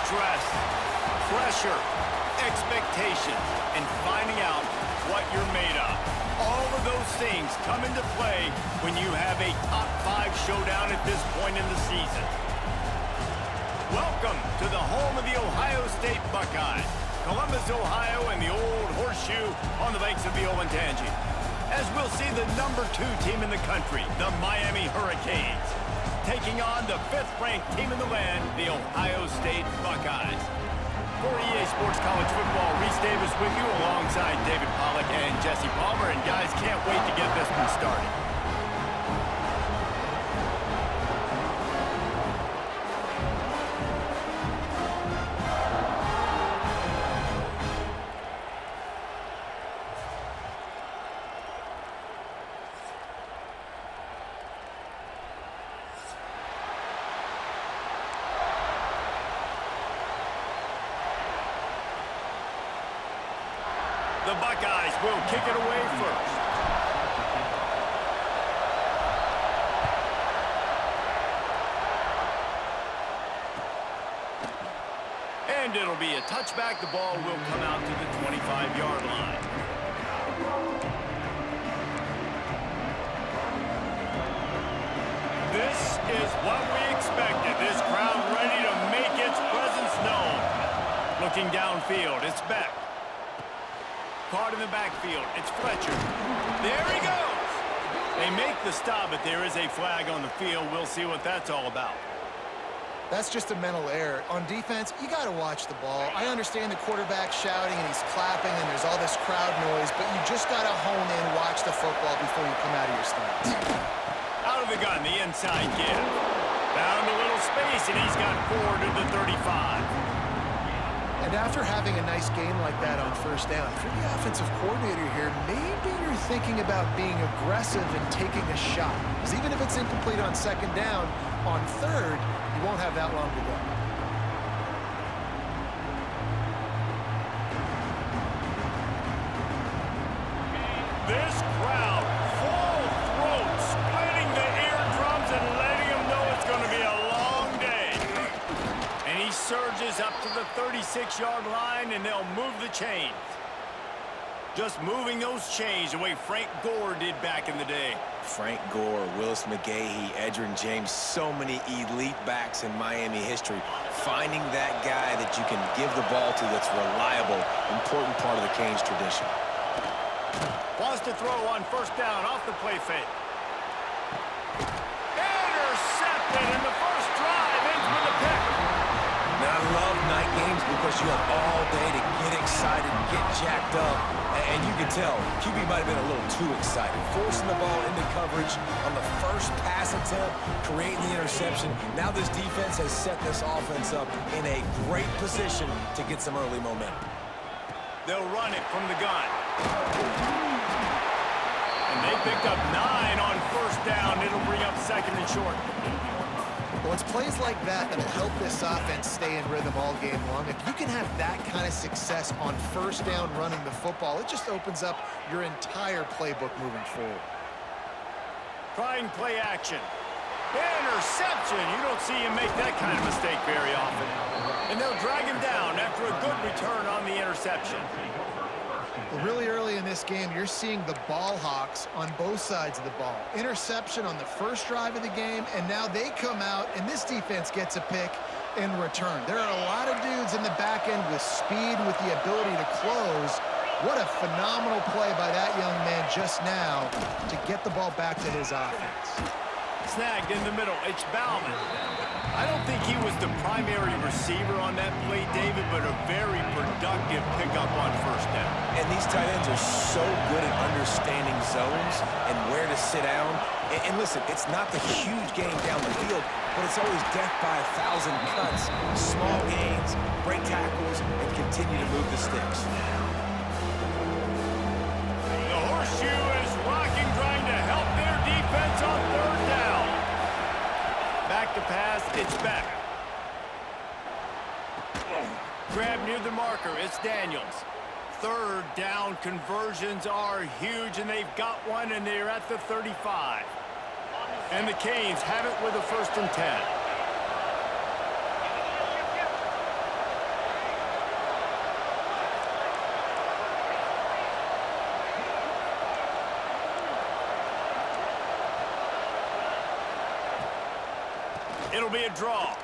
stress, pressure, expectations, and finding out what you're made of. All of those things come into play when you have a top 5 showdown at this point in the season. Welcome to the home of the Ohio State Buckeyes, Columbus, Ohio, and the old horseshoe on the banks of the Olentangy. As we'll see the number 2 team in the country, the Miami Hurricanes, taking on the 5th-ranked team in the land, the Ohio State Buckeyes. For EA Sports College Football, Reese Davis with you alongside David Pollack and Jesse Palmer. And guys, can't wait to get this one started. The Buckeyes will kick it away first. And it'll be a touchback. The ball will come out to the 25-yard line. This is what we expected. This crowd ready to make its presence known. Looking downfield, it's Beck. Caught in the backfield, it's Fletcher. There he goes! They make the stop, but there is a flag on the field. We'll see what that's all about. That's just a mental error. On defense, you got to watch the ball. I understand the quarterback shouting and he's clapping and there's all this crowd noise, but you just got to hone in, watch the football before you come out of your stance. Out of the gun, the inside give. Found a little space, and he's got 4 to the 35. And after having a nice game like that on first down, if you're the offensive coordinator here, maybe you're thinking about being aggressive and taking a shot. Because even if it's incomplete on second down, on third, you won't have that long to go. This crowd, full throat, splitting the eardrums and letting them know it's going to be a long day. And he surges up to the 36-yard line, and they'll move the chains. Just moving those chains the way Frank Gore did back in the day. Frank Gore, Willis McGahee, Edgerrin James, so many elite backs in Miami history. Finding that guy that you can give the ball to that's reliable, important part of the Canes tradition. Wants to throw on first down off the play fake. Intercepted in the first drive, ends with a pick. Now, I love night games because you have all day to get excited, get jacked up, and you can tell QB might have been a little too excited. Forcing the ball into coverage on the first pass attempt, creating the interception. Now this defense has set this offense up in a great position to get some early momentum. They'll run it from the gun. And they picked up 9 on first down. It'll bring up second and short. Well, it's plays like that that'll help this offense stay in rhythm all game long. If you can have that kind of success on first down running the football, it just opens up your entire playbook moving forward. Trying play action. Interception. You don't see him make that kind of mistake very often. And they'll drag him down after a good return on the interception. Well, really early in this game, you're seeing the ball hawks on both sides of the ball. Interception on the first drive of the game, and now they come out, and this defense gets a pick in return. There are a lot of dudes in the back end with speed, with the ability to close. What a phenomenal play by that young man just now to get the ball back to his offense. Snagged in the middle. It's Bauman. I don't think he was the primary receiver on that play, David, but a very productive pickup on first down. And these tight ends are so good at understanding zones and where to sit down. And listen, it's not the huge game down the field, but it's always death by 1,000 cuts, small gains, break tackles, and continue to move the sticks. The horseshoe is rocking, trying to help their defense on third down. Back to pass, it's back. Grab near the marker, it's Daniels. Third down conversions are huge, and they've got one, and they're at the 35. And the Canes have it with a 1st and 10. It'll be a draw.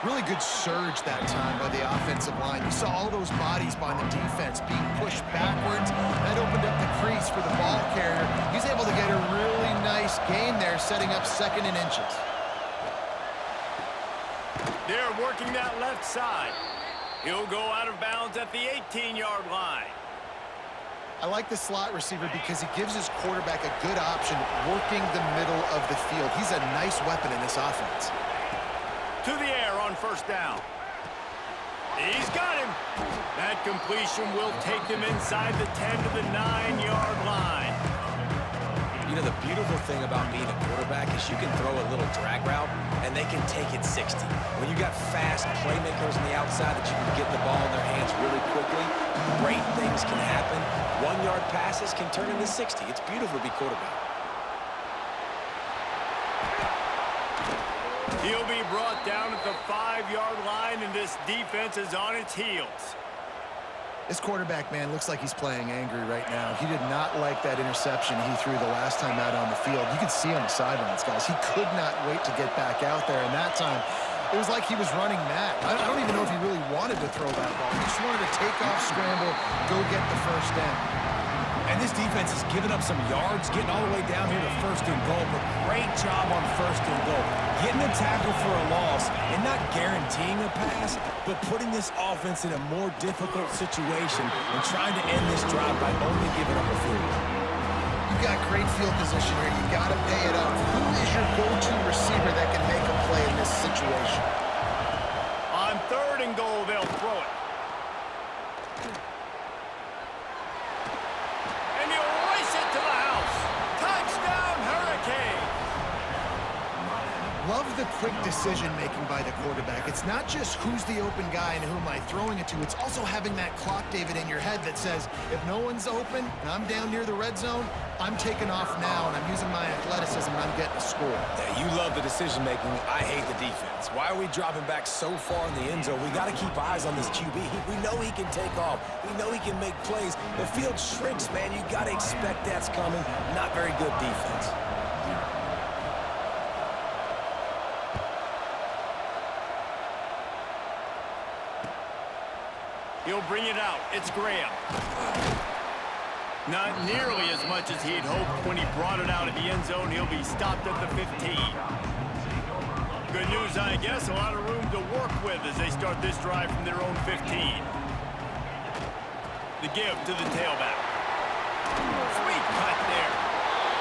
Really good surge that time by the offensive line. You saw all those bodies behind the defense being pushed backwards. That opened up the crease for the ball carrier. He's able to get a really nice gain there, setting up 2nd and inches. They're working that left side. He'll go out of bounds at the 18-yard line. I like the slot receiver because he gives his quarterback a good option working the middle of the field. He's a nice weapon in this offense. To the air on 1st down. He's got him. That completion will take them inside the 10 to the 9-yard line. You know, the beautiful thing about being a quarterback is you can throw a little drag route, and they can take it 60. When you got fast playmakers on the outside that you can get the ball in their hands really quickly, great things can happen. 1-yard passes can turn into 60. It's beautiful to be quarterback. He'll be brought down at the 5-yard line, and this defense is on its heels. This quarterback, man, looks like he's playing angry right now. He did not like that interception he threw the last time out on the field. You could see on the sidelines, guys. He could not wait to get back out there, and that time it was like he was running mad. I don't even know if he really wanted to throw that ball. He just wanted to take off, scramble, go get the 1st down. And this defense has given up some yards, getting all the way down here to 1st and goal, but great job on 1st and goal. Getting a tackle for a loss and not guaranteeing a pass, but putting this offense in a more difficult situation and trying to end this drive by only giving up a field goal. You've got great field position here. You got to pay it off. Who is your go-to receiver that can make a play in this situation? On 3rd and goal, they'll throw it. And he'll race it to the house. Touchdown, Hurricane! Love the quick decision-making by the quarterback. It's not just who's the open guy and who am I throwing it to. It's also having that clock, David, in your head that says, if no one's open and I'm down near the red zone, I'm taking off now, and I'm using my athleticism, and I'm getting a score. Yeah, you love the decision-making. I hate the defense. Why are we dropping back so far in the end zone? We got to keep eyes on this QB. We know he can take off. We know he can make plays. The field shrinks, man. You got to expect that's coming. Not very good defense. He'll bring it out. It's Graham. Not nearly as much as he'd hoped when he brought it out of the end zone. He'll be stopped at the 15. Good news, I guess. A lot of room to work with as they start this drive from their own 15. The give to the tailback. Sweet cut there.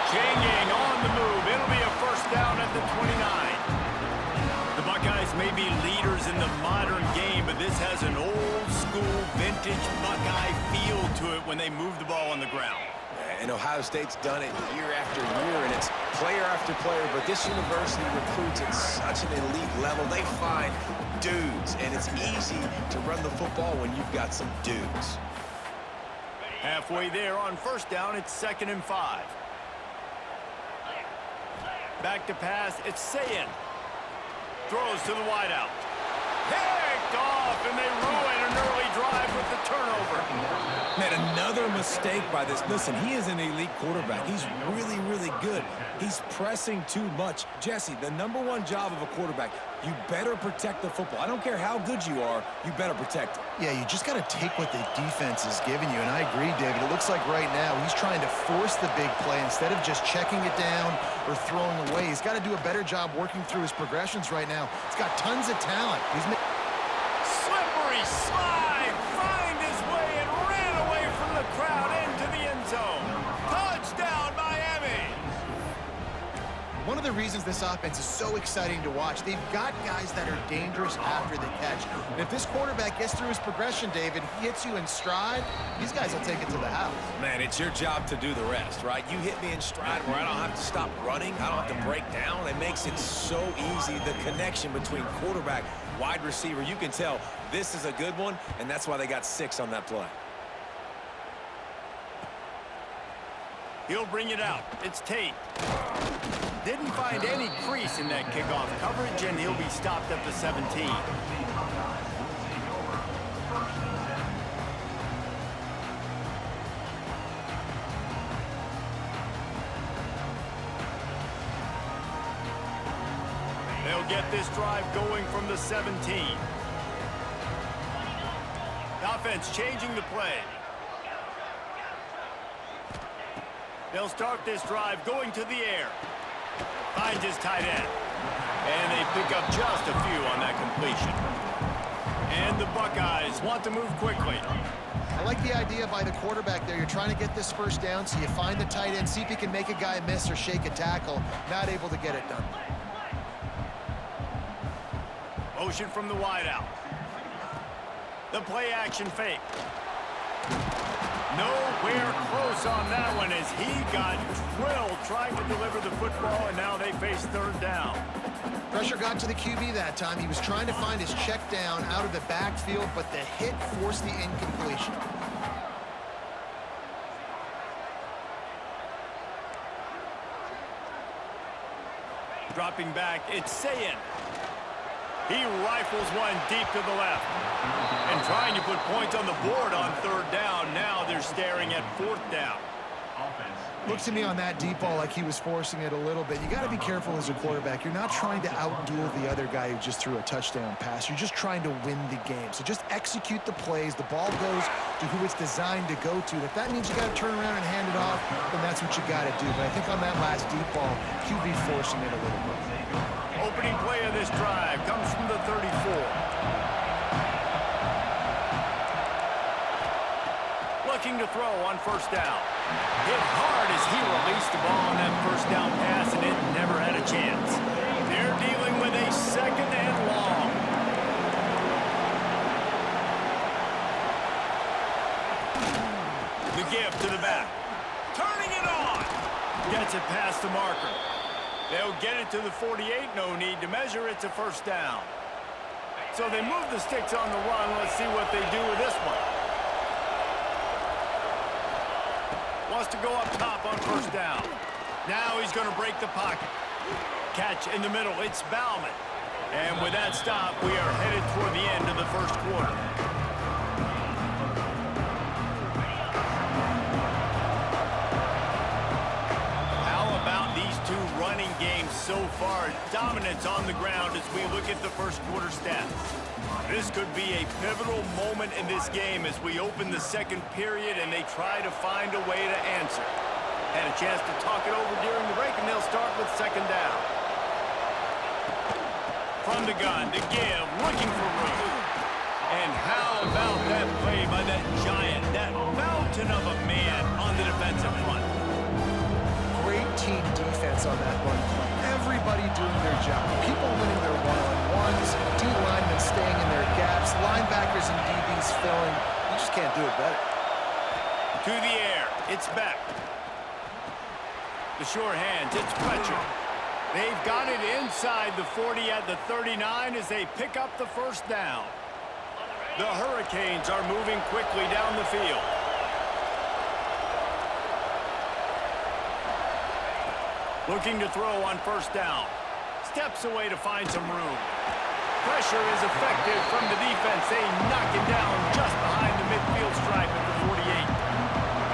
Changing on the move. It'll be a 1st down at the 29. The Buckeyes may be leaders in the modern game, but this has an old-school, vintage Buckeye feel to it when they move the ball on the ground. And Ohio State's done it year after year, and it's player after player, but this university recruits at such an elite level. They find dudes, and it's easy to run the football when you've got some dudes. Halfway there on 1st down, it's 2nd and 5. Back to pass, it's Sayin. Throws to the wideout. Picked off, and they ruin an early drive with the turnover. Man, another mistake by this. Listen, he is an elite quarterback. He's really, really good. He's pressing too much. Jesse, the #1 job of a quarterback, you better protect the football. I don't care how good you are, you better protect it. Yeah, you just got to take what the defense is giving you, and I agree, David. It looks like right now he's trying to force the big play instead of just checking it down or throwing away. He's got to do a better job working through his progressions right now. He's got tons of talent. Slippery slide, find his way and ran away from the crowd into the end zone. Touchdown, Miami! One of the reasons this offense is so exciting to watch, they've got guys that are dangerous after the catch. And if this quarterback gets through his progression, David, he hits you in stride, these guys will take it to the house. Man, it's your job to do the rest, right? You hit me in stride where I don't have to stop running. I don't have to break down. It makes it so easy, the connection between quarterback, wide receiver. You can tell this is a good one, and that's why they got 6 on that play. He'll bring it out. It's Tate. Didn't find any crease in that kickoff coverage, and he'll be stopped at the 17. they'll get this drive going from the 17. The offense changing the play. They'll start this drive going to the air. Finds his tight end. And they pick up just a few on that completion. And the Buckeyes want to move quickly. I like the idea by the quarterback there. You're trying to get this first down, so you find the tight end, see if he can make a guy miss or shake a tackle. Not able to get it done. Motion from the wideout. The play action fake. Nowhere close on that one as he got drilled trying to deliver the football, and now they face third down. Pressure got to the QB that time. He was trying to find his check down out of the backfield, but the hit forced the incompletion. Dropping back, it's Sayin. He rifles one deep to the left. And trying to put points on the board on third down. Now they're staring at fourth down. Looks to me on that deep ball like he was forcing it a little bit. You got to be careful as a quarterback. You're not trying to outduel the other guy who just threw a touchdown pass. You're just trying to win the game. So just execute the plays. The ball goes to who it's designed to go to. If that means you got to turn around and hand it off, then that's what you got to do. But I think on that last deep ball, QB forcing it a little bit. Opening play of this drive comes from the 34. Looking to throw on first down. Hit hard as he released the ball on that first down pass, and it never had a chance. They're dealing with a second and long. The give to the back. Turning it on. Gets it past the marker. They'll get it to the 48. No need to measure. It's a first down. So they move the sticks on the run. Let's see what they do with this one. Wants to go up top on first down. Now he's going to break the pocket. Catch in the middle. It's Bauman. And with that stop, we are headed toward the end of the first quarter. Running games so far, dominance on the ground as we look at the first quarter stats. This could be a pivotal moment in this game as we open the second period and they try to find a way to answer. Had a chance to talk it over during the break, and they'll start with second down. From the gun, the give, looking for room. And how about that play by that giant, that mountain of a man on the defensive front? Great team defense on that run play. Everybody doing their job. People winning their one-on-ones, D linemen staying in their gaps, linebackers and DBs filling. You just can't do it better. To the air, it's Beck. The short hands, it's Fletcher. They've got it inside the 40 at the 39 as they pick up the first down. The Hurricanes are moving quickly down the field. Looking to throw on first down. Steps away to find some room. Pressure is effective from the defense. They knock it down just behind the midfield stripe at the 48.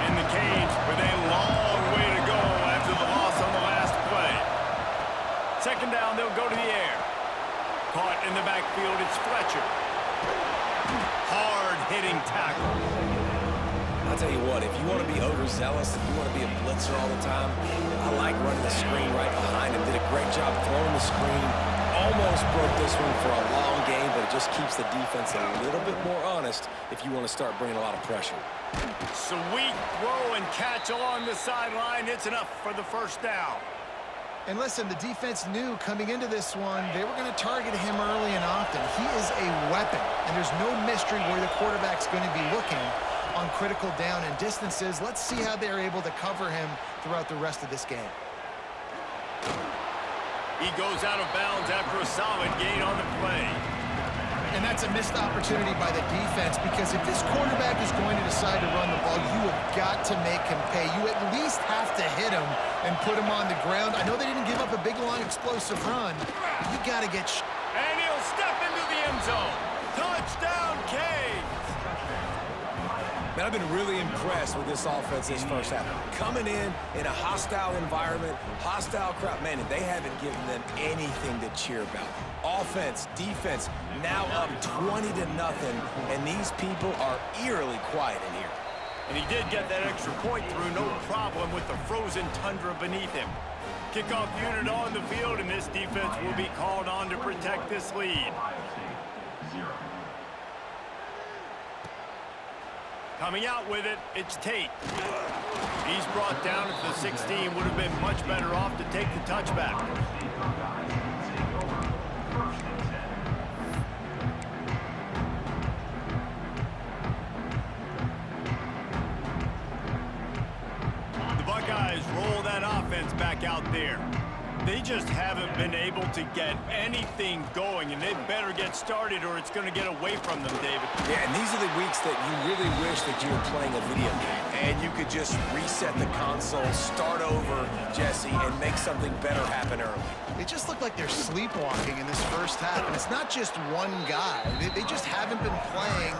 And the Canes with a long way to go after the loss on the last play. Second down, they'll go to the air. Caught in the backfield, it's Fletcher. Hard-hitting tackle. I'll tell you what, if you want to be overzealous, if you want to be a blitzer all the time, I like running the screen right behind him. Did a great job throwing the screen. Almost broke this one for a long game, but it just keeps the defense a little bit more honest if you want to start bringing a lot of pressure. Sweet throw and catch along the sideline. It's enough for the first down. And listen, the defense knew coming into this one, they were going to target him early and often. He is a weapon, and there's no mystery where the quarterback's going to be looking on critical down and distances. Let's see how they're able to cover him throughout the rest of this game. He goes out of bounds after a solid gain on the play. And that's a missed opportunity by the defense, because if this quarterback is going to decide to run the ball, you have got to make him pay. You at least have to hit him and put him on the ground. I know they didn't give up a big, long, explosive run, but you got to get... And he'll step into the end zone. Touchdown, Canes! Man, I've been really impressed with this offense this first half. Coming in a hostile environment, hostile crowd, man, and they haven't given them anything to cheer about. Offense, defense, now up 20-0, and these people are eerily quiet in here. And he did get that extra point through, no problem with the frozen tundra beneath him. Kickoff unit on the field, and this defense will be called on to protect this lead. Coming out with it, it's Tate. He's brought down at the 16, would have been much better off to take the touchback. The Buckeyes roll that offense back out there. They just haven't been able to get anything going, and they better get started or it's going to get away from them, David. Yeah, and these are the weeks that you really wish that you were playing a video game, and you could just reset the console, start over, Jesse, and make something better happen early. They just look like they're sleepwalking in this first half, and it's not just one guy. They just haven't been playing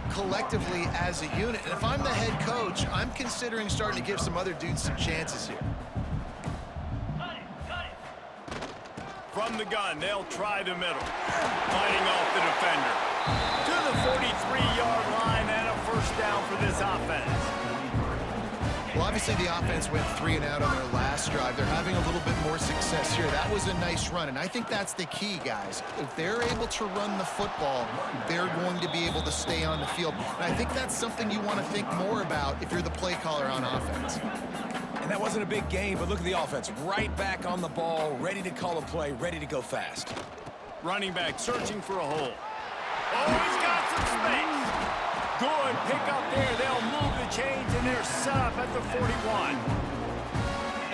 collectively as a unit. And if I'm the head coach, I'm considering starting to give some other dudes some chances here. From the gun, they'll try the middle. Fighting off the defender. To the 43-yard line and a first down for this offense. Well, obviously the offense went 3 and out on their last drive. They're having a little bit more success here. That was a nice run, and I think that's the key, guys. If they're able to run the football, they're going to be able to stay on the field. And I think that's something you want to think more about if you're the play caller on offense. And that wasn't a big game, but look at the offense. Right back on the ball, ready to call a play, ready to go fast. Running back searching for a hole. Oh, he's got some space. Good pick up there. They'll move the chains, and they're set up at the 41.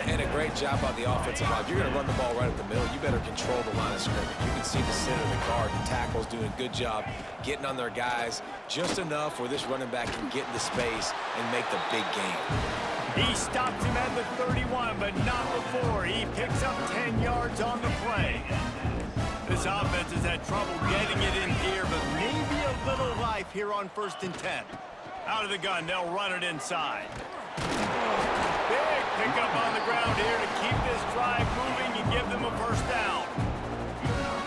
And a great job by the offensive line. If you're going to run the ball right at the middle, you better control the line of scrimmage. You can see the center, the guard, the tackles doing a good job getting on their guys just enough where this running back can get into space and make the big game. He stops him at the 31, but not before. He picks up 10 yards on the play. This offense has had trouble getting it in here, but maybe a little life here on 1st and 10. Out of the gun, they'll run it inside. Big pickup on the ground here to keep this drive moving and give them a first down.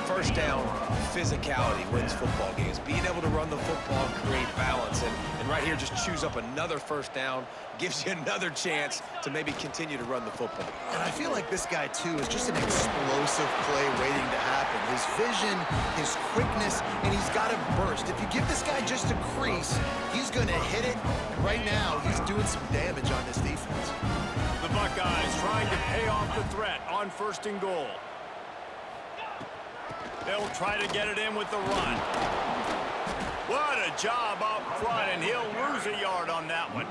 First down, physicality wins football games. Being able to run the football and create balance. And right here, just choose up another first down, gives you another chance to maybe continue to run the football. And I feel like this guy, too, is just an explosive play waiting to happen. His vision, his quickness, and he's got a burst. If you give this guy just a crease, he's going to hit it. And right now, he's doing some damage on this defense. The Buckeyes trying to pay off the threat on 1st and goal. They'll try to get it in with the run. What a job up front, and he'll lose a yard on that one.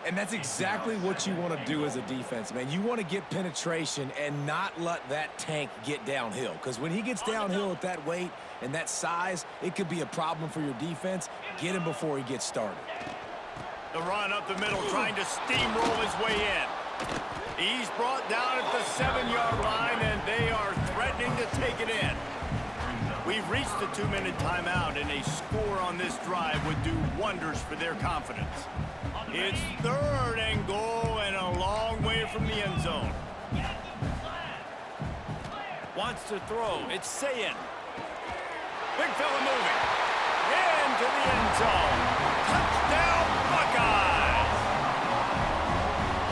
And that's exactly what you want to do as a defense, man. You want to get penetration and not let that tank get downhill. Because when he gets downhill at that weight and that size, it could be a problem for your defense. Get him before he gets started. The run up the middle, trying to steamroll his way in. He's brought down at the 7-yard line, and they are threatening to take it in. We've reached the 2-minute timeout, and a score on this drive would do wonders for their confidence. It's 3rd and goal and a long way from the end zone. Wants to throw. It's Sayin. Big fella moving. Into the end zone. Touchdown, Buckeyes!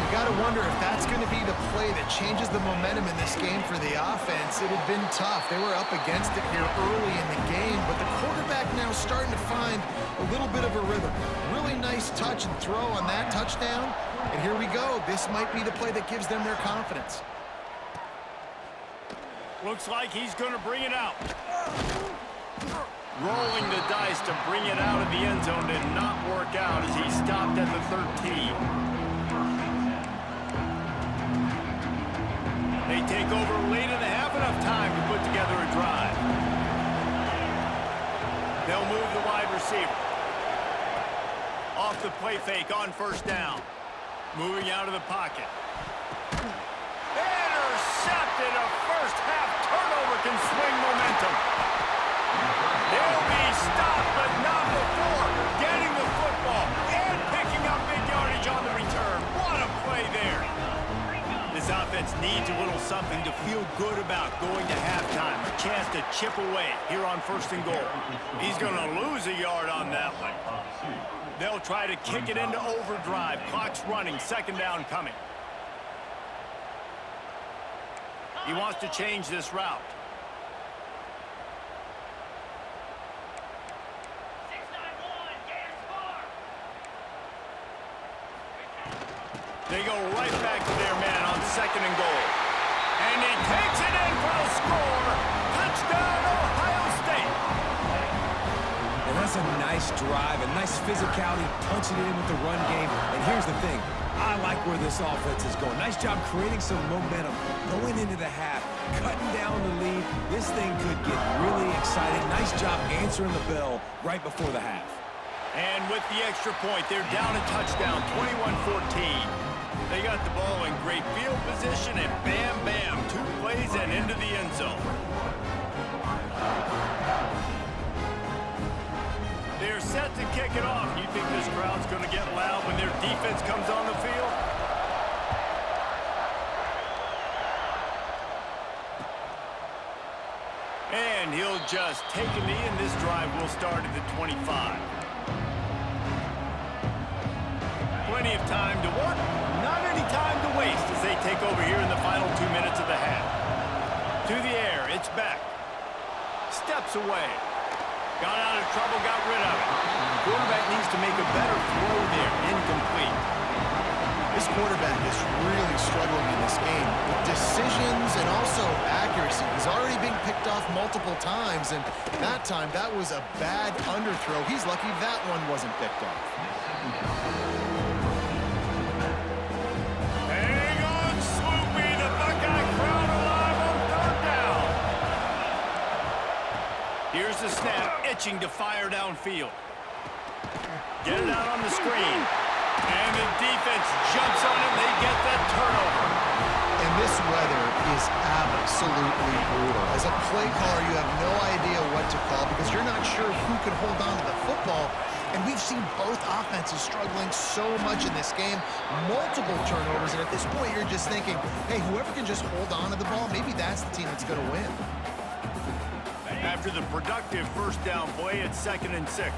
You got to wonder if that's going to be the play that changes the momentum in this game for the offense. It had been tough. They were up against it here early in the game, but the quarterback now starting to find a little bit of a rhythm. Really nice touch and throw on that touchdown. And here we go. This might be the play that gives them their confidence. Looks like he's going to bring it out. Rolling the dice to bring it out of the end zone did not work out as he stopped at the 13. They take over late in the half, enough time to put together a drive. They'll move the wide receiver. Off the play fake on 1st down. Moving out of the pocket. Intercepted. A first half turnover can swing momentum. They'll be stopped, but not before getting the football. defense needs a little something to feel good about going to halftime. A chance to chip away here on 1st and goal. He's going to lose a yard on that one. They'll try to kick it into overdrive. Clock's running. 2nd down coming. He wants to change this route. They go right back to their man on 2nd and goal. And he takes it in for the score. Touchdown, Ohio State. And that's a nice drive, a nice physicality, punching it in with the run game. And here's the thing. I like where this offense is going. Nice job creating some momentum, going into the half, cutting down the lead. This thing could get really exciting. Nice job answering the bell right before the half. And with the extra point, they're down a touchdown, 21-14. They got the ball in great field position, and bam, bam, 2 plays and into the end zone. They're set to kick it off. You think this crowd's going to get loud when their defense comes on the field? And he'll just take a knee, and this drive will start at the 25. Plenty of time to work, not any time to waste as they take over here in the final 2 minutes of the half. To the air, it's back. Steps away. Got out of trouble, got rid of it. Quarterback needs to make a better throw there. Incomplete. This quarterback is really struggling in this game with decisions and also accuracy. He's already being picked off multiple times, and that time, that was a bad underthrow. He's lucky that one wasn't picked off. Hang on, Sloopy. The Buckeye crowd alive on 3rd down. Here's the snap, itching to fire downfield. Get it out on the screen. And the defense jumps on it. They get that turnover. And this weather is absolutely brutal. As a play caller, you have no idea what to call because you're not sure who can hold on to the football. And we've seen both offenses struggling so much in this game, multiple turnovers. And at this point, you're just thinking, hey, whoever can just hold on to the ball, maybe that's the team that's going to win. After the productive 1st down play, it's 2nd and 6.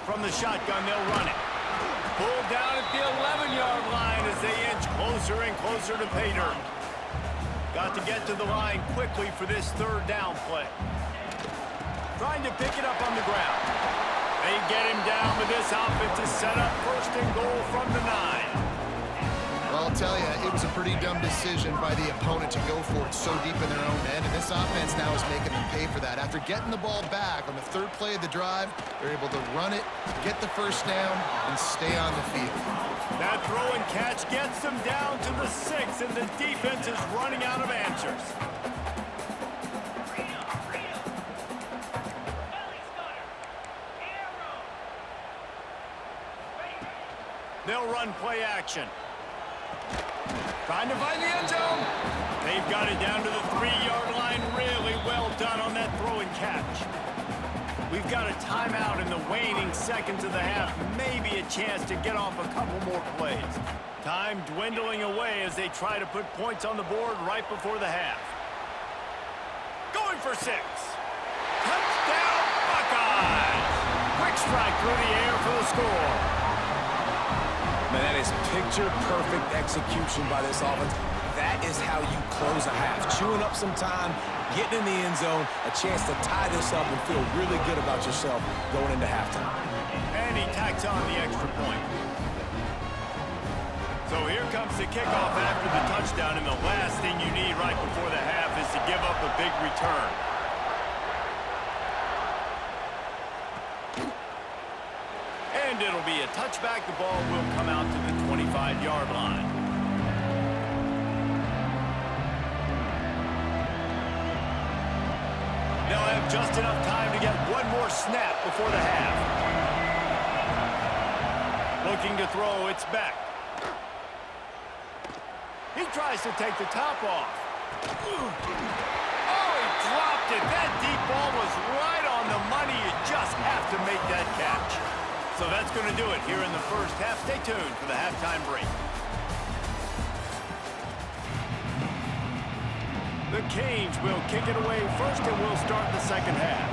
From the shotgun, they'll run it. Pulled down at the 11-yard line as they inch closer and closer to pay dirt. Got to get to the line quickly for this 3rd down play. Trying to pick it up on the ground. They get him down, but this offense is set up 1st and goal from the 9. Well, I'll tell you, it was a pretty dumb decision by the opponent to go for it so deep in their own end, and this offense now is making them pay for that. After getting the ball back on the 3rd play of the drive, they're able to run it, get the 1st down, and stay on the field. That throw and catch gets them down to the 6, and the defense is running out of answers. They'll run play action. Trying to find the end zone. They've got it down to the 3-yard line. Really well done on that throw and catch. We've got a timeout in the waning seconds of the half. Maybe a chance to get off a couple more plays. Time dwindling away as they try to put points on the board right before the half. Going for 6. Touchdown, Buckeyes! Quick strike through the air for the score. Man, that is picture-perfect execution by this offense. That is how you close a half. Chewing up some time, getting in the end zone, a chance to tie this up and feel really good about yourself going into halftime. And he tacks on the extra point. So here comes the kickoff after the touchdown, and the last thing you need right before the half is to give up a big return. And it'll be a touchback. The ball will come out to the 25-yard line. They'll have just enough time to get one more snap before the half. Looking to throw, it's back. He tries to take the top off. Oh, he dropped it. That deep ball was right on the money. You just have to make that catch. So that's going to do it here in the 1st half. Stay tuned for the halftime break. The Canes will kick it away first, and we'll start the second half.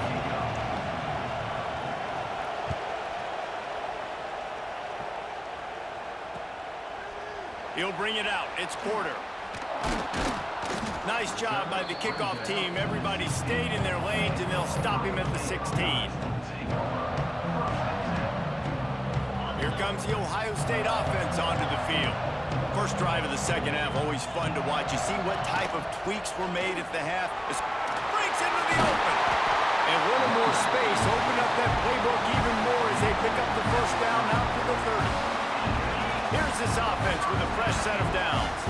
He'll bring it out. It's Porter. Nice job by the kickoff team. Everybody stayed in their lanes, and they'll stop him at the 16. Here comes the Ohio State offense onto the field. First drive of the second half, always fun to watch. You see what type of tweaks were made at the half. This breaks into the open. And a little more space. Open up that playbook even more as they pick up the first down out to the 30. Here's this offense with a fresh set of downs.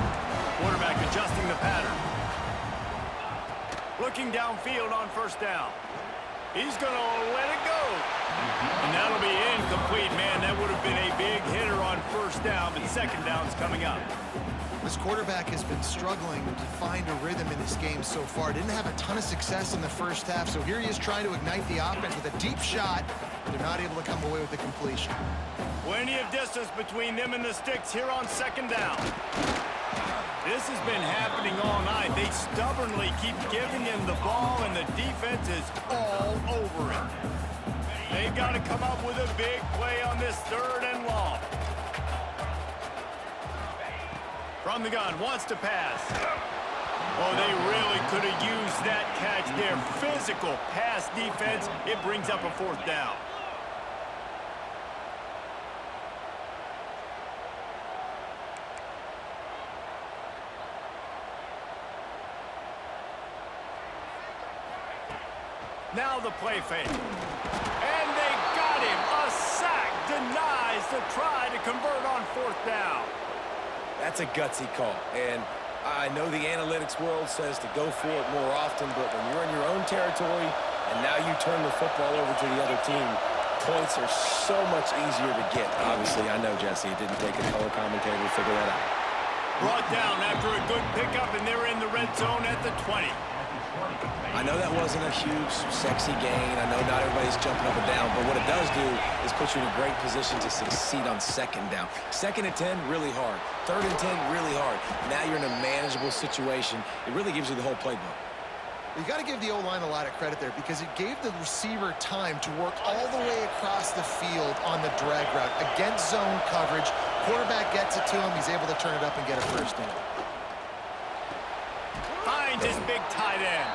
Quarterback adjusting the pattern. Looking downfield on first down. He's going to let it go. And that'll be incomplete, man. That would have been a big hitter on first down, but second down's coming up. This quarterback has been struggling to find a rhythm in this game so far. Didn't have a ton of success in the first half, so here he is trying to ignite the offense with a deep shot. They're not able to come away with the completion. Plenty of distance between them and the sticks here on second down. This has been happening all night. They stubbornly keep giving him the ball, and the defense is all over it. They've got to come up with a big play on this third and long. From the gun, wants to pass. Oh, they really could have used that catch there. Physical pass defense. It brings up a fourth down. Now the play fake. And they got him. A sack denies the try to convert on fourth down. That's a gutsy call. And I know the analytics world says to go for it more often, but when you're in your own territory and now you turn the football over to the other team, points are so much easier to get. Obviously, I know, Jesse, it didn't take a color commentator to figure that out. Brought down after a good pickup, and they're in the red zone at the 20. I know that wasn't a huge, sexy gain. I know not everybody's jumping up and down, but what it does do is put you in a great position to succeed on second down. Second and 10, really hard. Third and 10, really hard. Now you're in a manageable situation. It really gives you the whole playbook. You got to give the O-line a lot of credit there because it gave the receiver time to work all the way across the field on the drag route. Against zone coverage, quarterback gets it to him. He's able to turn it up and get a first down. Finds his big tight end.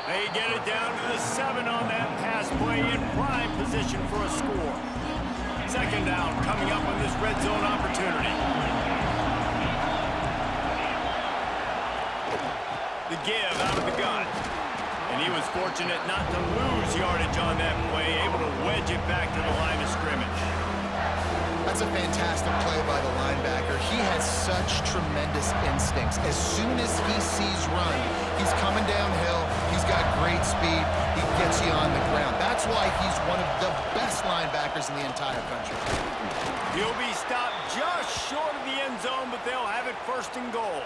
They get it down to the 7 on that pass play in prime position for a score. Second down coming up on this red zone opportunity. The give out of the gun. And he was fortunate not to lose yardage on that play, able to wedge it back to the line of scrimmage. That's a fantastic play by the linebacker. He has such tremendous instincts. As soon as he sees run, he's coming downhill. He's got great speed. He gets you on the ground. That's why he's one of the best linebackers in the entire country. He'll be stopped just short of the end zone, but they'll have it first and goal.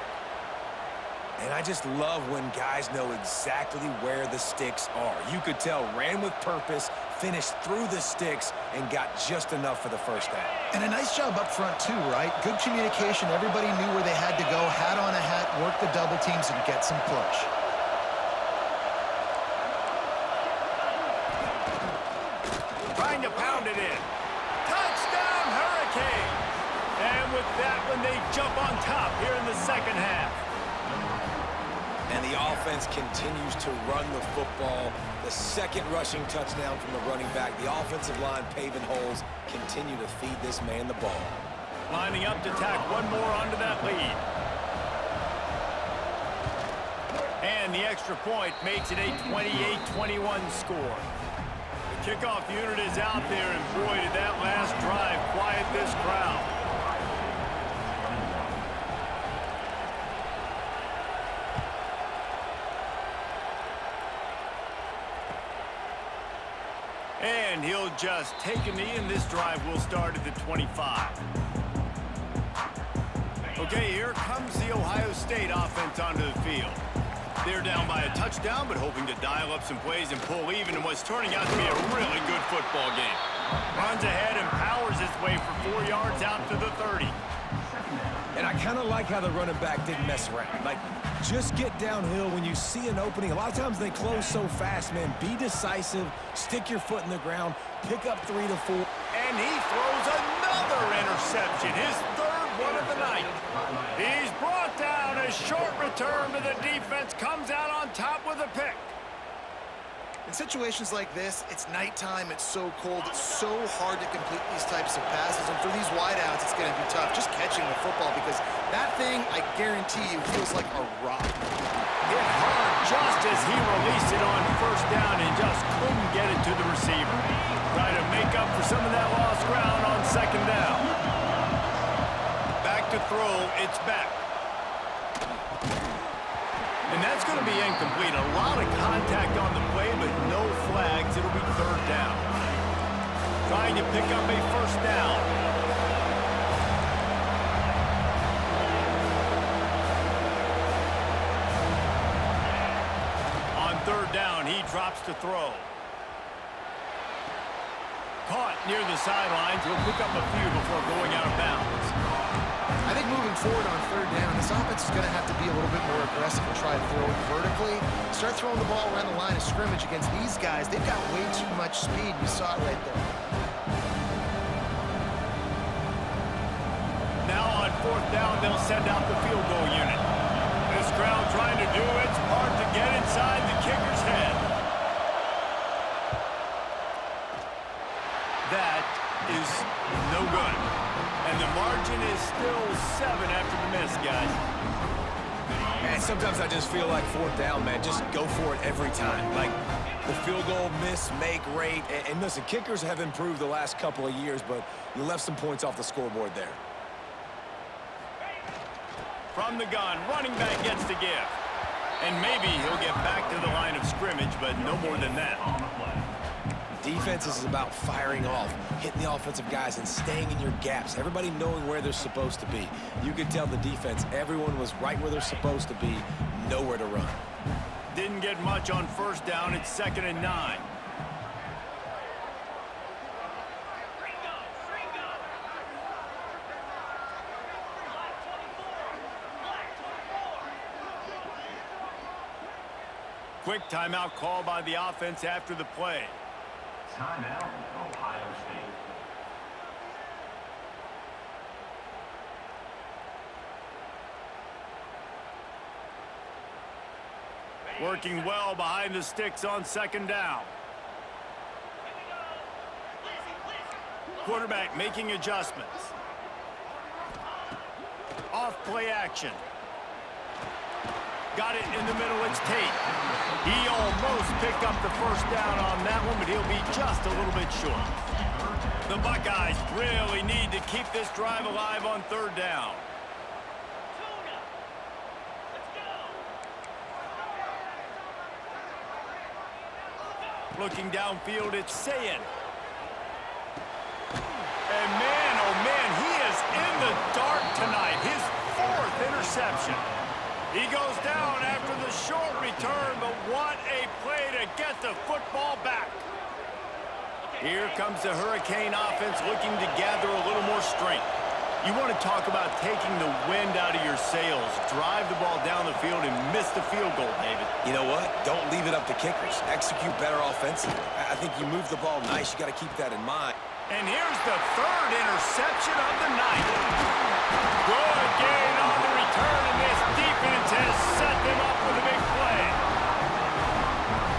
And I just love when guys know exactly where the sticks are. You could tell, ran with purpose, finished through the sticks, and got just enough for the first down. And a nice job up front, too, right? Good communication. Everybody knew where they had to go, hat on a hat, work the double teams, and get some push. Trying to pound it in. Touchdown, Hurricane! And with that one, they jump on top here in the second half. And the offense continues to run the football. The second rushing touchdown from the running back. The offensive line paving holes continue to feed this man the ball. Lining up to tack one more onto that lead. And the extra point makes it a 28-21 score. The kickoff unit is out there, and boy, did that last drive quiet this crowd. And he'll just take a knee, and this drive will start at the 25. Okay, here comes the Ohio State offense onto the field. They're down by a touchdown, but hoping to dial up some plays and pull even in what's turning out to be a really good football game. Runs ahead and powers his way for 4 yards out to the 30. And I kind of like how the running back didn't mess around. Like, just get downhill when you see an opening. A lot of times they close so fast, man. Be decisive, stick your foot in the ground, pick up 3 to 4. And he throws another interception, his third one of the night. He's brought down. A short return to the defense comes out on top with a pick. In situations like this, it's nighttime, it's so cold, it's so hard to complete these types of passes, and for these wideouts, it's going to be tough just catching the football because that thing, I guarantee you, feels like a rock. Hit hard just as he released it on first down and just couldn't get it to the receiver. Try to make up for some of that lost ground on second down. Back to throw, it's back. And that's going to be incomplete. A lot of contact on the play, but no flags. It'll be third down. Trying to pick up a first down. On third down, he drops to throw. Caught near the sidelines. He'll pick up a few before going out of bounds. I think moving forward on third down, this offense is going to have to be a little bit more aggressive and try to throw it vertically. Start throwing the ball around the line of scrimmage against these guys. They've got way too much speed. You saw it right there. Now on fourth down, they'll send out the field goal unit. This crowd trying to do its part to get inside the kicker's head. That is no good. And the margin is still 7 after the miss, guys. And sometimes I just feel like fourth down, man. Just go for it every time. Like the field goal miss, make rate. And listen, kickers have improved the last couple of years, but you left some points off the scoreboard there. From the gun, running back gets to give. And maybe he'll get back to the line of scrimmage, but no more than that. Defense is about firing off, hitting the offensive guys, and staying in your gaps. Everybody knowing where they're supposed to be. You could tell the defense, everyone was right where they're supposed to be, nowhere to run. Didn't get much on first down. It's 2nd and 9. Quick timeout call by the offense after the play. Timeout, Ohio State. Working well behind the sticks on second down. Quarterback making adjustments. Off play action. Got it in the middle, it's Tate. He almost picked up the first down on that one, but he'll be just a little bit short. The Buckeyes really need to keep this drive alive on third down. Looking downfield, it's Sayin. And man, oh man, he is in the dark tonight. His 4th interception. He goes down after the short return, but what a play to get the football back. Here comes the Hurricane offense looking to gather a little more strength. You want to talk about taking the wind out of your sails. Drive the ball down the field and miss the field goal, David. You know what? Don't leave it up to kickers. Execute better offensively. I think you move the ball nice. You got to keep that in mind. And here's the 3rd interception of the night. Good gain on the return, and this defense has set them up with a big play.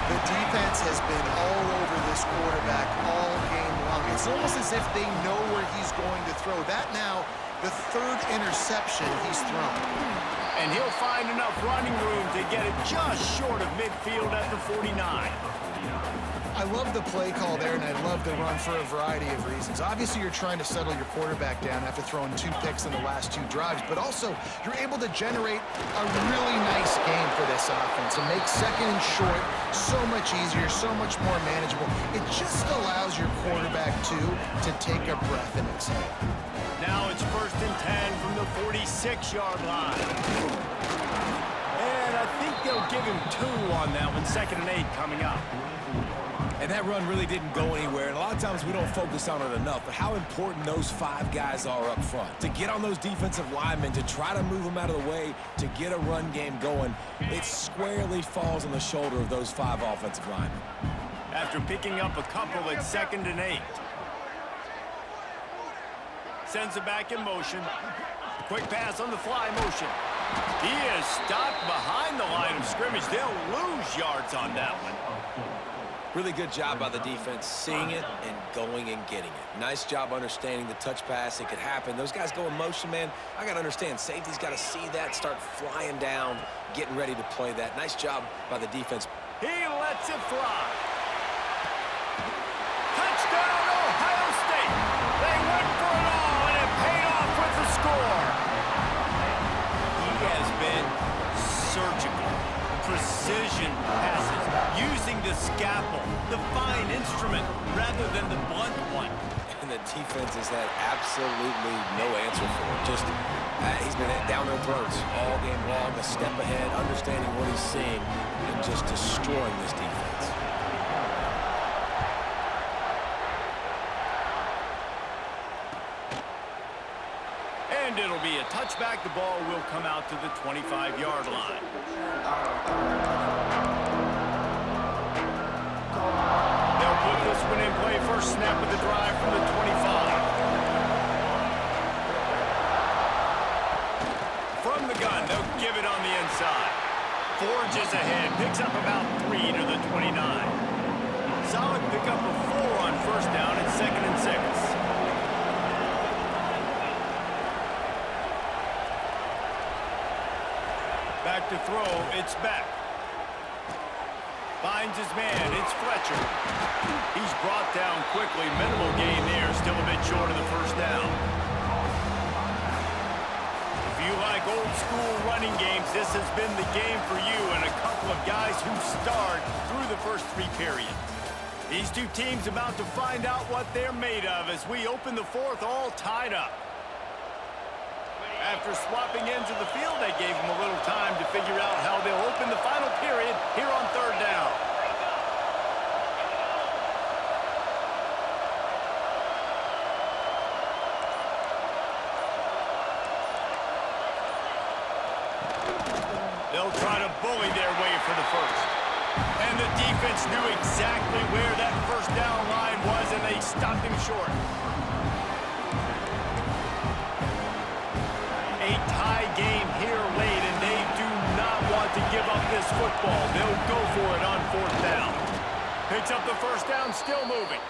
The defense has been all over this quarterback all game long. It's almost as if they know where he's going to throw. That now, the 3rd interception he's thrown. And he'll find enough running room to get it just short of midfield at the 49. I love the play call there, and I love the run for a variety of reasons. Obviously, you're trying to settle your quarterback down after throwing 2 picks in the last 2 drives, but also you're able to generate a really nice game for this offense and make second and short so much easier, so much more manageable. It just allows your quarterback, too, to take a breath and exhale. Now it's 1st and 10 from the 46-yard line. And I think they'll give him 2 on that one. 2nd and 8 coming up. And that run really didn't go anywhere. And a lot of times we don't focus on it enough, but how important those 5 guys are up front. To get on those defensive linemen, to try to move them out of the way, to get a run game going, it squarely falls on the shoulder of those 5 offensive linemen. After picking up a couple at 2nd and 8. Sends it back in motion. Quick pass on the fly motion. He is stopped behind the line of scrimmage. They'll lose yards on that one. Really good job by the defense, seeing it and going and getting it. Nice job understanding the touch pass. It could happen. Those guys go in motion, man. I got to understand, safety's got to see that, start flying down, getting ready to play that. Nice job by the defense. He lets it fly. Touchdown, Ohio State. They went for it all, and it paid off with the score. He has been surgical. Precision passes, using the scalpel, the fine instrument, rather than the blunt one. And the defense has had absolutely no answer for it. Just, he's been down their throats all game long, a step ahead, understanding what he's seeing, and just destroying this defense. And it'll be a touchback. The ball will come out to the 25-yard line. They'll put this one in play. First snap of the drive from the 25. From the gun, they'll give it on the inside. Forges ahead, picks up about 3 to the 29. Solid pickup of 4 on first down at 2nd and 6. Back to throw, it's Beck. Finds his man, it's Fletcher. He's brought down quickly. Minimal gain there, still a bit short of the first down. If you like old school running games, this has been the game for you and a couple of guys who starred through the first 3 periods. These 2 teams about to find out what they're made of as we open the 4th all tied up. After swapping ends of the field, they gave them a little time to figure out how they'll open the final period here on 3rd down. They'll try to bully their way for the first. And the defense knew exactly where that first down line was, and they stopped him short. Game here late, and they do not want to give up this football. They'll go for it on 4th down. Picks up the first down, still moving.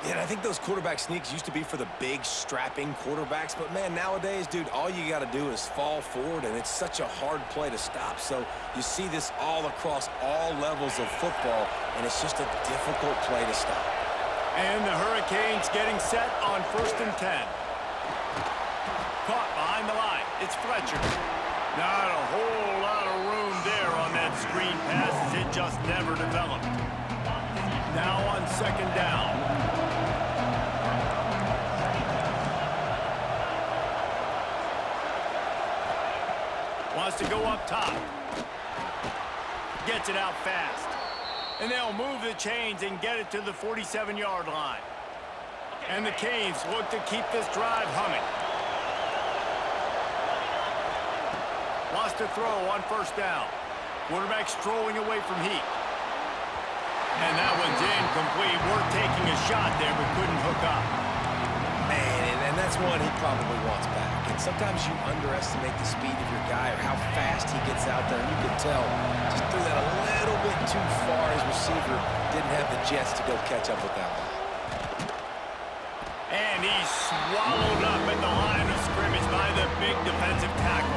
Yeah, and I think those quarterback sneaks used to be for the big, strapping quarterbacks, but man, nowadays, dude, all you got to do is fall forward, and it's such a hard play to stop. So you see this all across all levels of football, and it's just a difficult play to stop. And the Hurricanes getting set on 1st and 10. Caught behind the line. It's Fletcher. Not a whole lot of room there on that screen pass as it just never developed. Now on 2nd down. Wants to go up top. Gets it out fast. And they'll move the chains and get it to the 47-yard line. And the Canes look to keep this drive humming. Lost to throw on 1st down. Quarterback strolling away from Heat. And that one's incomplete. Worth taking a shot there, but couldn't hook up. Man, and that's one he probably wants back. And sometimes you underestimate the speed of your guy or how fast he gets out there. And you can tell just threw that a little bit too far. His receiver didn't have the jets to go catch up with that one. And he's swallowed up at the line of scrimmage by the big defensive tackle.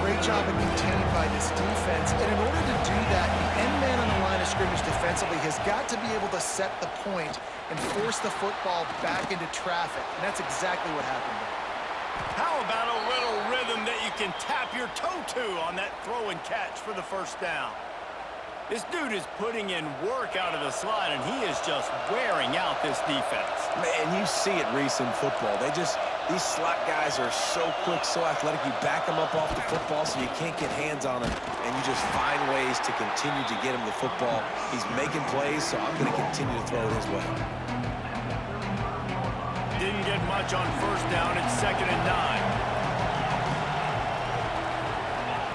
Great job of contained by this defense. And in order to do that, the end man on the line of scrimmage defensively has got to be able to set the point and force the football back into traffic. And that's exactly what happened there. How about a little rhythm that you can tap your toe to on that throw and catch for the first down? This dude is putting in work out of the slot, and he is just wearing out this defense. Man, you see it recent football. They just These slot guys are so quick, so athletic. You back them up off the football so you can't get hands on them, and you just find ways to continue to get him the football. He's making plays, so I'm going to continue to throw it his way. Didn't get much on first down. It's 2nd and 9.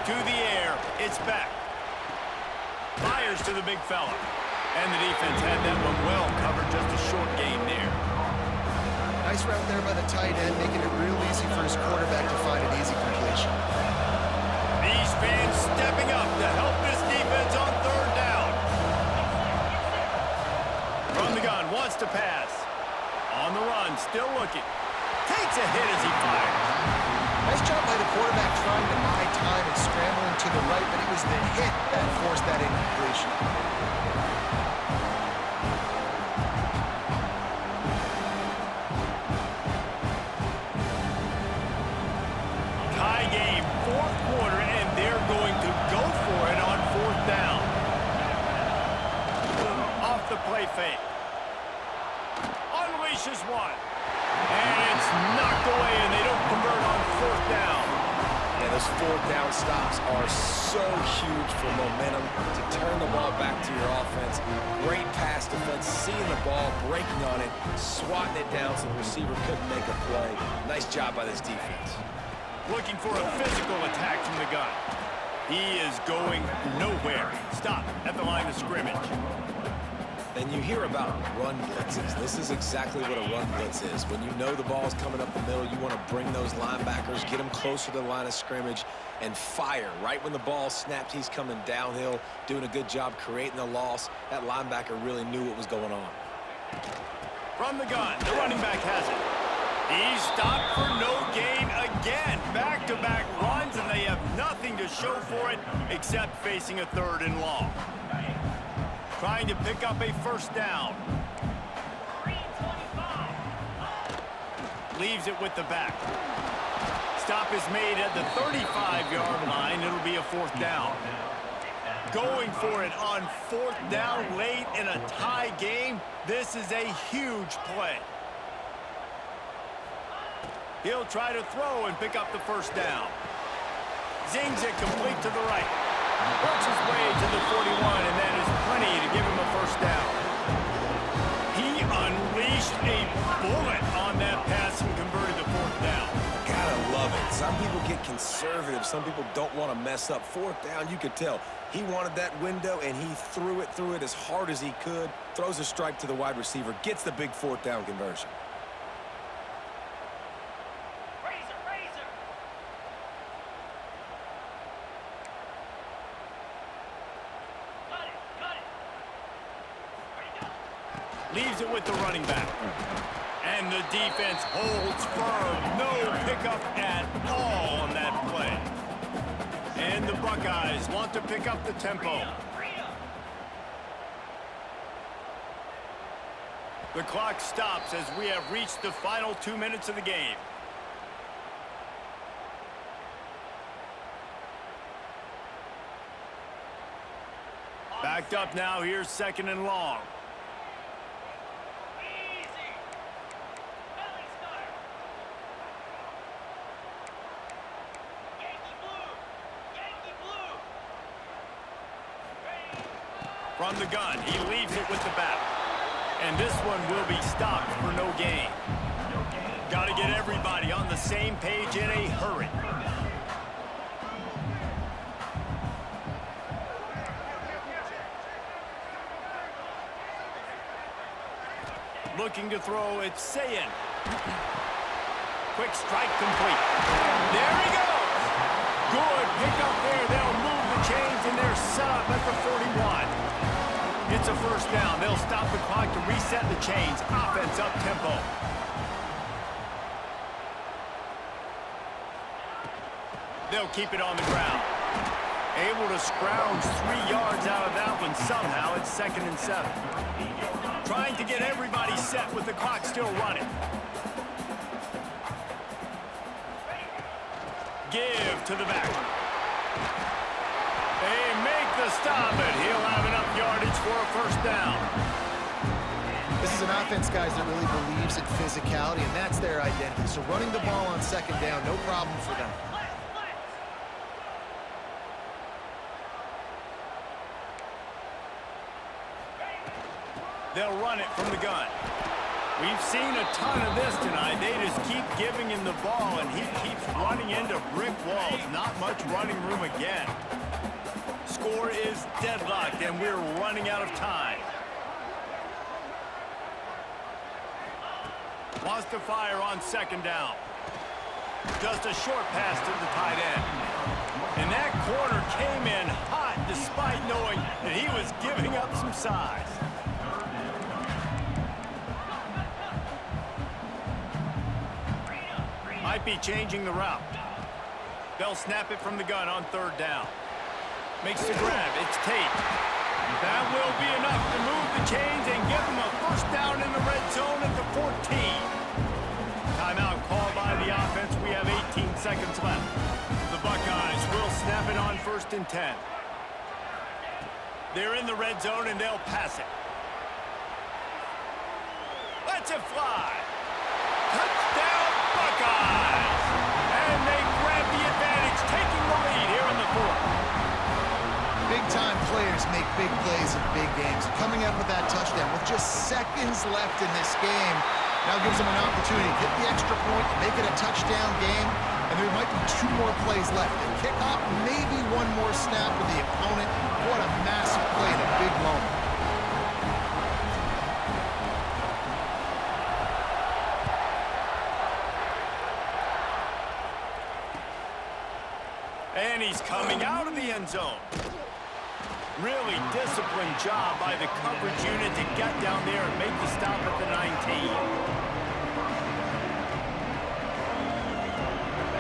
To the air. It's back. Fires to the big fella. And the defense had that one well covered. Just a short gain there. Nice route there by the tight end, making it real easy for his quarterback to find an easy completion. These fans stepping up to help this defense on 3rd down. From the gun, wants to pass. On the run, still looking. Takes a hit as he fires. Nice job by the quarterback trying to buy time and scrambling to the right, but it was the hit that forced that incompletion. Tie game, 4th quarter, and they're going to go for it on 4th down. Off the play fake. Unleashes one. And it's knocked away, and they don't convert on 4th down. Yeah, those 4th down stops are so huge for momentum to turn the ball back to your offense. Great pass defense, seeing the ball, breaking on it, swatting it down so the receiver couldn't make a play. Nice job by this defense. Looking for a physical attack from the gun. He is going nowhere. Stop at the line of scrimmage. And you hear about run blitzes. This is exactly what a run blitz is. When you know the ball's coming up the middle, you want to bring those linebackers, get them closer to the line of scrimmage, and fire. Right when the ball snaps, he's coming downhill, doing a good job creating the loss. That linebacker really knew what was going on. From the gun, the running back has it. He's stopped for no gain again. Back-to-back runs, and they have nothing to show for it except facing a 3rd and long. Trying to pick up a 1st down. Leaves it with the back. Stop is made at the 35-yard line. It'll be a 4th down. Going for it on 4th down late in a tie game. This is a huge play. He'll try to throw and pick up the 1st down. Zings it complete to the right. Works his way to the 41, and that is plenty to give him a 1st down. He unleashed a bullet on that pass and converted the 4th down. Gotta love it. Some people get conservative. Some people don't want to mess up. 4th down, you could tell. He wanted that window, and he threw it as hard as he could. Throws a strike to the wide receiver. Gets the big 4th down conversion. Leaves it with the running back. And the defense holds firm. No pickup at all on that play. And the Buckeyes want to pick up the tempo. The clock stops as we have reached the final 2 minutes of the game. Backed up now. Here's 2nd and long. From the gun, he leaves it with the back. And this one will be stopped for no gain. Got to get everybody on the same page in a hurry. Looking to throw, it's Sayin. Quick strike complete. There he goes. Good pick up there. They'll move the chains, and they're set up at the 41. It's a 1st down. They'll stop the clock to reset the chains. Offense up tempo. They'll keep it on the ground. Able to scrounge 3 yards out of that one somehow. It's 2nd and 7. Trying to get everybody set with the clock still running. Give to the back. They make the stop, and he'll have enough yardage for a 1st down. This is an offense, guys, that really believes in physicality, and that's their identity. So running the ball on second down, no problem for them. They'll run it from the gun. We've seen a ton of this tonight. They just keep giving him the ball, and he keeps running into brick walls. Not much running room again. Score is deadlocked, and we're running out of time. Wants to fire on second down. Just a short pass to the tight end. And that corner came in hot despite knowing that he was giving up some size. Might be changing the route. They'll snap it from the gun on third down. Makes the grab. It's Tate. That will be enough to move the chains and give them a first down in the red zone at the 14. Timeout called by the offense. We have 18 seconds left. The Buckeyes will snap it on 1st and 10. They're in the red zone, and they'll pass it. Lets it fly. Touchdown, Buckeyes! And they grab the advantage, taking the lead here in the 4th. Big-time players make big plays in big games. Coming up with that touchdown with just seconds left in this game now gives them an opportunity to get the extra point, make it a touchdown game, and there might be 2 more plays left. The kickoff, maybe 1 more snap with the opponent. What a massive play in a big moment. And he's coming out of the end zone. Really disciplined job by the coverage unit to get down there and make the stop at the 19.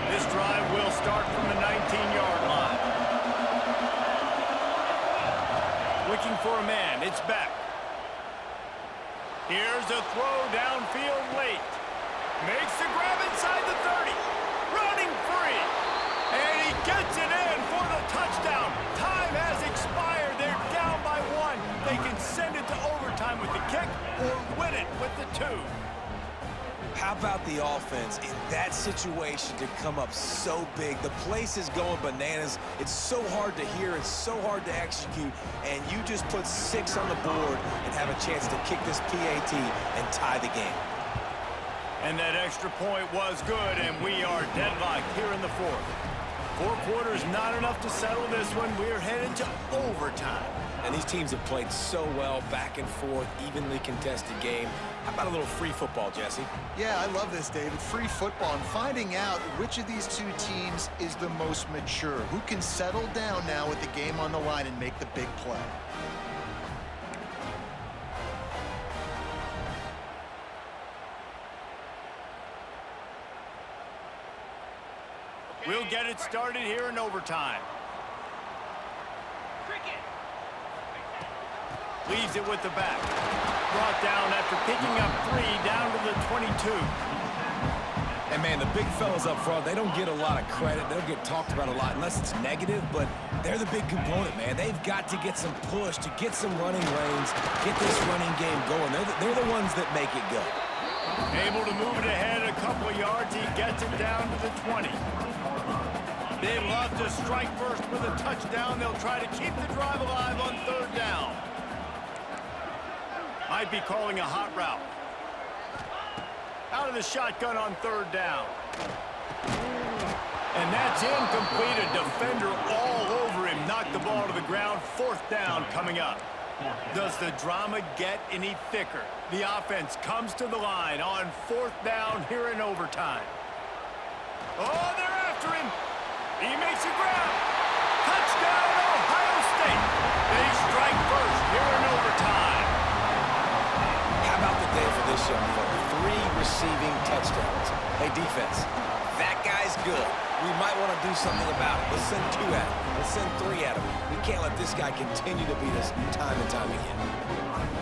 This drive will start from the 19-yard line. Looking for a man. It's back. Here's a throw downfield late. Makes the grab inside the 30. Running free. And he gets it in for the touchdown. Time has expired. They're down by 1. They can send it to overtime with the kick or win it with the 2. How about the offense in that situation to come up so big? The place is going bananas. It's so hard to hear. It's so hard to execute. And you just put 6 on the board and have a chance to kick this PAT and tie the game. And that extra point was good, and we are deadlocked here in the 4th. 4 quarters, not enough to settle this one. We're headed to overtime. And these teams have played so well, back and forth, evenly contested game. How about a little free football, Jesse? Yeah, I love this, David. Free football and finding out which of these 2 teams is the most mature, who can settle down now with the game on the line and make the big play. We'll get it started here in overtime. Leaves it with the back. Brought down after picking up 3 down to the 22. And, man, the big fellas up front, they don't get a lot of credit. They don't get talked about a lot unless it's negative, but they're the big component, man. They've got to get some push, to get some running lanes, get this running game going. They're the ones that make it go. Able to move it ahead a couple of yards. He gets it down to the 20. They love to strike first with a touchdown. They'll try to keep the drive alive on 3rd down. Might be calling a hot route. Out of the shotgun on 3rd down. And that's incomplete. A defender all over him. Knocked the ball to the ground. 4th down coming up. Does the drama get any thicker? The offense comes to the line on 4th down here in overtime. Oh, they're after him. He makes a grab. Touchdown, Ohio State. They strike first here in overtime. How about the day for this young fella? 3 receiving touchdowns. Hey, defense, that guy's good. We might want to do something about it. Let's send 2 at him. Let's send 3 at him. We can't let this guy continue to beat us time and time again.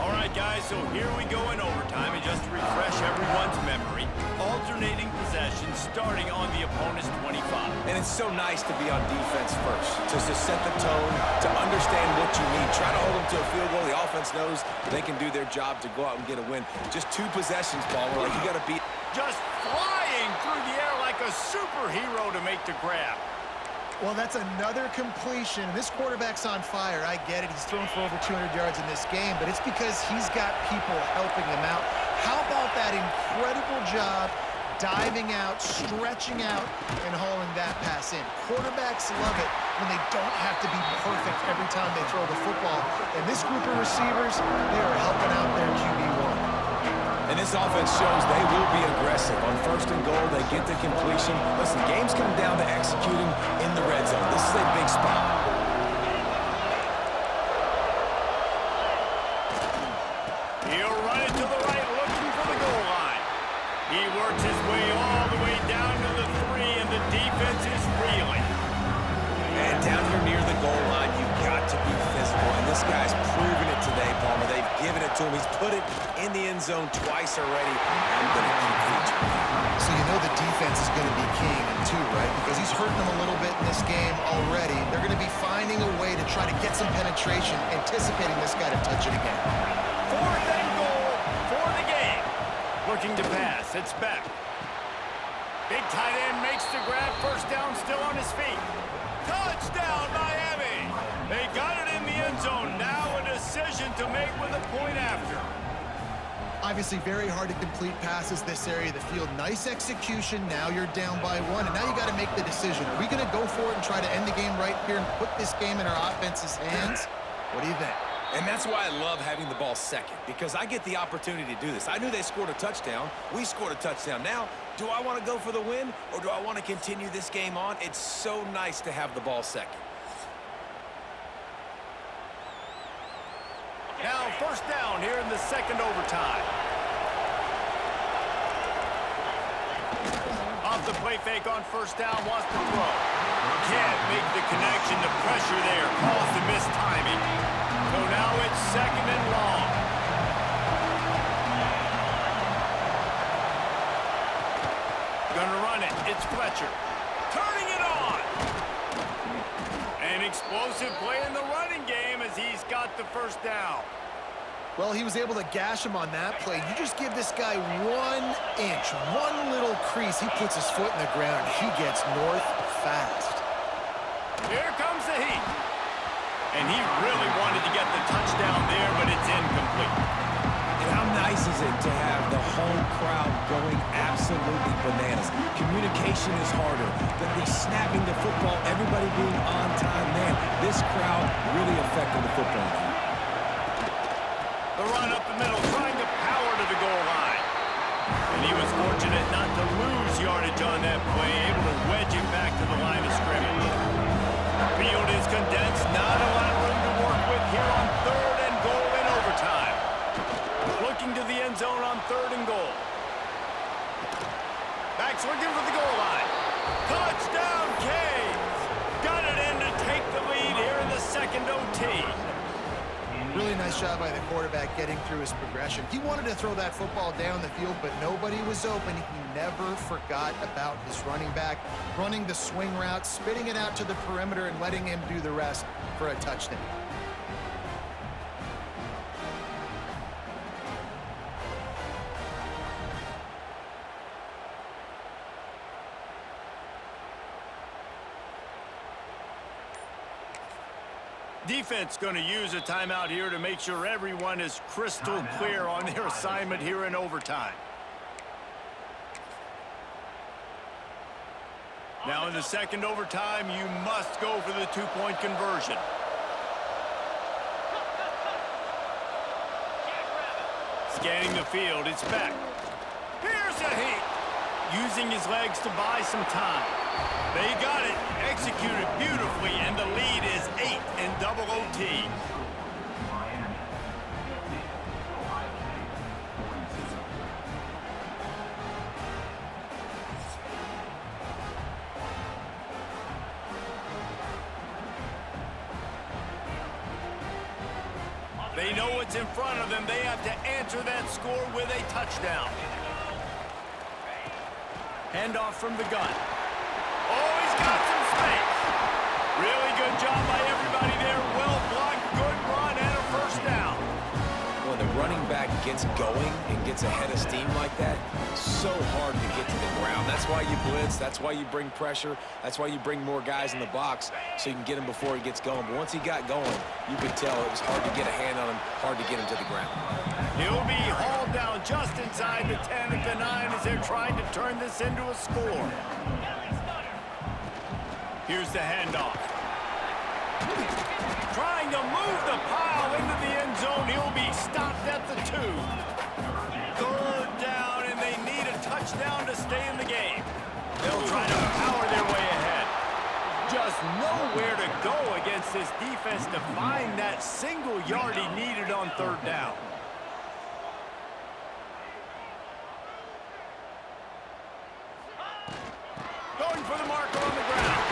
All right, guys, so here we go in overtime. And just to refresh everyone's memory, alternating possession starting on the opponent's 25. And it's so nice to be on defense first, just to set the tone, to understand what you need. Try to hold them to a field goal. The offense knows they can do their job to go out and get a win. Just 2 possessions, Palmer. Like, you got to beat. Just flying through the air like a superhero to make the grab. Well, that's another completion. This quarterback's on fire. I get it. He's thrown for over 200 yards in this game, but it's because he's got people helping him out. How about that incredible job diving out, stretching out, and hauling that pass in? Quarterbacks love it when they don't have to be perfect every time they throw the football. And this group of receivers, they are helping out their QB1. And this offense shows they will be aggressive. On 1st and goal, they get the completion. Listen, games come down to executing in the red zone. This is a big spot. He'll run it to the right, looking for the goal line. He works his way all the way down to the 3, and the defense is reeling. And down here near the goal line, you've got to be physical. And this guy's proven it today, Palmer. They've given it to him. He's put it in the end zone twice already. I'm going to keep featuring him. So you know the defense is going to be keying him too, right? Because he's hurting them a little bit in this game already. They're going to be finding a way to try to get some penetration, anticipating this guy to touch it again. 4th and goal for the game. Looking to pass. It's Beck. Big tight end makes the grab. 1st down, still on his feet. Touchdown, Miami! They got it in the end zone. Now a decision to make with a point after. Obviously very hard to complete passes this area of the field. Nice execution. Now you're down by 1, and now you got to make the decision. Are we going to go for it and try to end the game right here and put this game in our offense's hands? What do you think? And that's why I love having the ball second, because I get the opportunity to do this. I knew they scored a touchdown. We scored a touchdown. Now, do I want to go for the win, or do I want to continue this game on? It's so nice to have the ball second. Now 1st down here in the 2nd overtime. Off the play fake on 1st down, wants to throw. Can't make the connection. The pressure there caused the missed timing. So now it's 2nd and long. Gonna run it. It's Fletcher. Turning it on. An explosive play in the running game as he's got the 1st down. Well, he was able to gash him on that play. You just give this guy 1 inch, one little crease. He puts his foot in the ground. He gets north fast. Here comes the heat. And he really wanted to get the touchdown there, but it's incomplete. And how nice is it to have the home crowd going absolutely bananas? Communication is harder. The snapping the football, everybody being on time. Man, this crowd really affected the football game. The run up the middle, trying to power to the goal line. And he was fortunate not to lose yardage on that play, able to wedge it back to the line of scrimmage. Field is condensed, not a lot of room to work with here on 3rd and goal in overtime. Looking to the end zone on 3rd and goal. Back's looking for the goal line. Touchdown, Canes! Got it in to take the lead here in the 2nd OT. Really nice job by the quarterback getting through his progression. He wanted to throw that football down the field, but nobody was open. He never forgot about his running back, running the swing route, spitting it out to the perimeter, and letting him do the rest for a touchdown. Defense going to use a timeout here to make sure everyone is crystal clear on their assignment here in overtime. Now in the 2nd overtime, you must go for the 2-point conversion. Scanning the field, it's back. Here's a heat. Using his legs to buy some time. They got it, executed beautifully, and the lead is 8 in double OT. They know what's in front of them. They have to answer that score with a touchdown. Handoff from the gun. Oh, he's got some space. Really good job by everybody there. Well blocked, good run, and a first gets going and gets ahead of steam like that, so hard to get to the ground. That's why you blitz. That's why you bring pressure. That's why you bring more guys in the box so you can get him before he gets going. But once he got going, you could tell it was hard to get a hand on him, hard to get him to the ground. He'll be hauled down just inside the 10 at the 9 as they're trying to turn this into a score. Here's the handoff. Trying to move the pile into the end zone. He'll be stopped at the 2. 3rd down, and they need a touchdown to stay in the game. They'll try to power their way ahead. Just nowhere to go against this defense to find that single yard he needed on 3rd down. Going for the marker on the ground.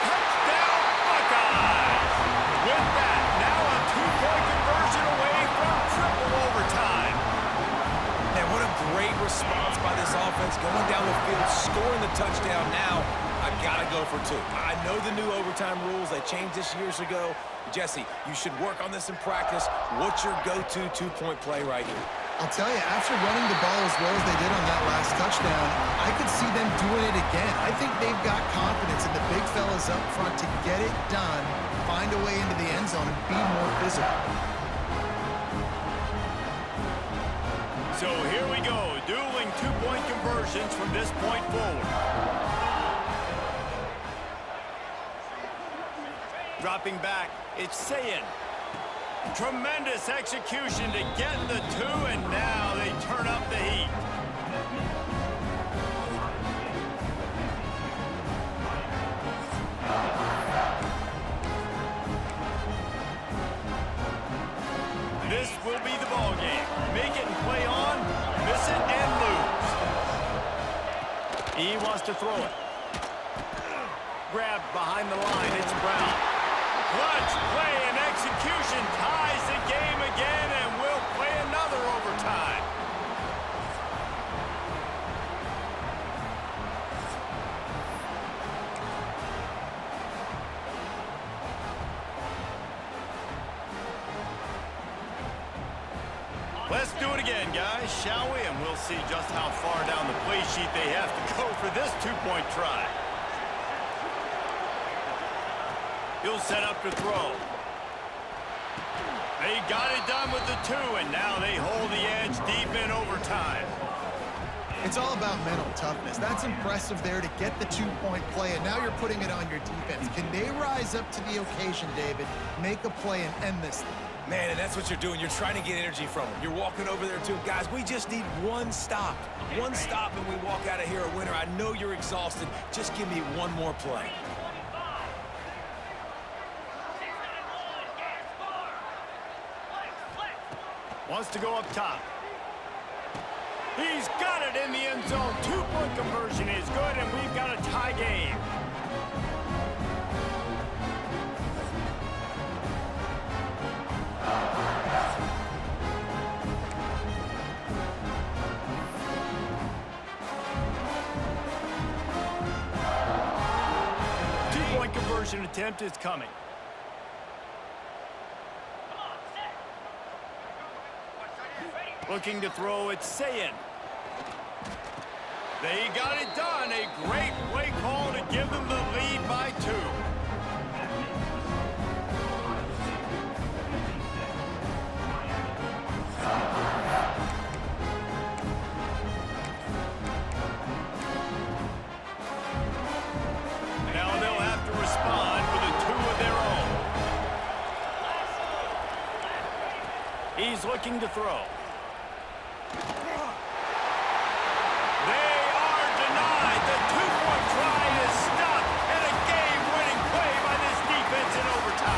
Touchdown, Buckeyes! With that, now a 2-point conversion away from triple overtime. Man, what a great response by this offense. Going down the field, scoring the touchdown now. I gotta go for 2. I know the new overtime rules. They changed this years ago. Jesse, you should work on this in practice. What's your go-to 2-point play right here? I'll tell you, after running the ball as well as they did on that last touchdown, I could see them doing it again. I think they've got confidence in the big fellas up front to get it done, find a way into the end zone, and be more physical. So here we go, dueling 2-point conversions from this point forward. Dropping back, it's Sayin. Tremendous execution to get the 2, and now they turn up the heat. This will be the ball game. Make it and play on, miss it and lose. He wants to throw it. Grabbed behind the line, it's Brown. Clutch play and execution ties the game again, and we'll play another overtime. Let's do it again, guys, shall we? And we'll see just how far down the play sheet they have to go for this 2-point try. He'll set up to throw. They got it done with the 2, and now they hold the edge deep in overtime. It's all about mental toughness. That's impressive there to get the 2-point play, and now you're putting it on your defense. Can they rise up to the occasion, David, make a play and end this thing? Man, and that's what you're doing. You're trying to get energy from them. You're walking over there, too. Guys, we just need one stop. One stop, and we walk out of here a winner. I know you're exhausted. Just give me one more play. Wants to go up top. He's got it in the end zone. 2-point conversion is good, and we've got a tie game. Two-point conversion attempt is coming. Looking to throw, it's Sayin. They got it done. A great play call to give them the lead by 2. Now they'll have to respond with a 2 of their own. He's looking to throw.